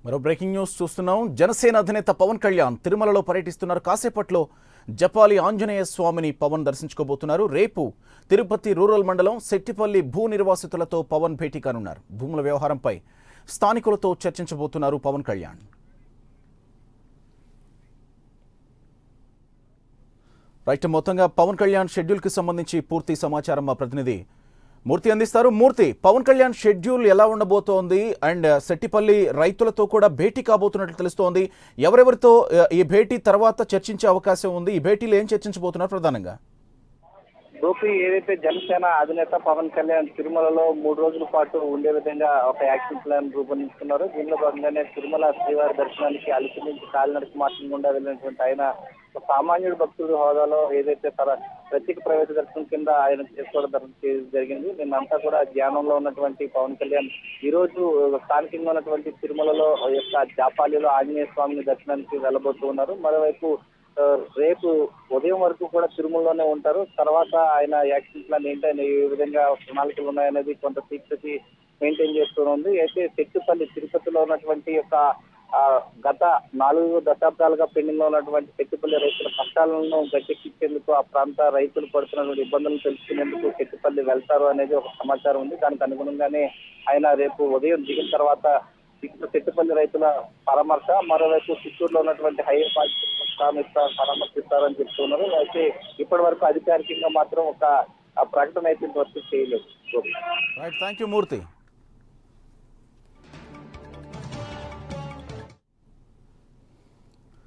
మరో breaking news చూస్తున్నాం. జనసేన అధినేత పవన్ కళ్యాణ్ తిరుమలలో పర్యటిస్తున్నారు. కాసేపట్లో జపాలి ఆంజనేయ స్వామిని పవన్ దర్శించుకోబోతున్నారు. రేపు తిరుపతి రూరల్ మండలం శెట్టిపల్లి భూ నిర్వాసితులతో పవన్ భేటీ కానున్నారు. భూముల వ్యవహారంపై స్థానికులతో చర్చించబోతున్నారు పవన్ కళ్యాణ్. రైట్, మొత్తంగా పవన్ కళ్యాణ్ షెడ్యూల్కి సంబంధించి పూర్తి సమాచారం మా ప్రతినిధి మూర్తి అందిస్తారు. మూర్తి, పవన్ కళ్యాణ్ షెడ్యూల్ ఎలా ఉండబోతోంది అండ్ శెట్టిపల్లి రైతులతో కూడా భేటీ కాబోతున్నట్లు తెలుస్తోంది. ఎవరెవరితో ఈ భేటీ తర్వాత చర్చించే అవకాశం ఉంది? ఈ భేటీలో ఏం చర్చించబోతున్నారు ప్రధానంగా? గోపి, ఏదైతే జనసేన అధినేత పవన్ కళ్యాణ్ తిరుమలలో 3 రోజుల పాటు ఉండే విధంగా ఒక యాక్షన్ ప్లాన్ రూపొందిస్తున్నారు. దీనిలో భాగంగానే తిరుమల శ్రీవారి దర్శనానికి అలిపి నుంచి కాలినడక మార్గం గుండా వెళ్ళినటువంటి ఆయన సామాన్యుడు భక్తుడి హోదాలో ఏదైతే ప్రత్యేక ప్రవేశ దర్శనం కింద ఆయన చేసుకోవడం జరిగింది. నిన్నంతా కూడా ధ్యానంలో ఉన్నటువంటి పవన్ కళ్యాణ్ ఈ రోజు స్థానికంగా ఉన్నటువంటి తిరుమలలో యొక్క జాపాలిలో ఆంజనేయ స్వామిని దర్శనానికి వెళ్ళబోతూ ఉన్నారు. మరోవైపు రేపు ఉదయం వరకు కూడా తిరుమలలోనే ఉంటారు. తర్వాత ఆయన యాక్షన్ ప్లాన్ ఏంటని ఏ విధంగా ప్రణాళికలు ఉన్నాయనేది కొంత సీక్రెసీ మెయింటైన్ చేస్తూనే అయితే శెట్టిపల్లి తిరుపతిలో ఉన్నటువంటి యొక్క గత 4 దశాబ్దాలుగా పెండింగ్ లో ఉన్నటువంటి శెట్టిపల్లి రైతుల కష్టాలను గట్టెక్కించేందుకు ఆ ప్రాంత రైతులు పడుతున్నటువంటి ఇబ్బందులను తెలుసుకునేందుకు శెట్టిపల్లి వెళ్తారు అనేది ఒక సమాచారం ఉంది. దానికి అనుగుణంగానే ఆయన రేపు ఉదయం దిగిన తర్వాత శెట్టిపల్లి రైతుల పరామర్శ, మరోవైపు చిత్తూరులో ఉన్నటువంటి హైవే పరామర్శిస్తారని చెప్తున్నారు. అయితే ఇప్పటి వరకు అధికారికంగా మాత్రం ఒక ప్రకటన అయితే వర్క్ చేయలేదు. Right, thank you Murthy.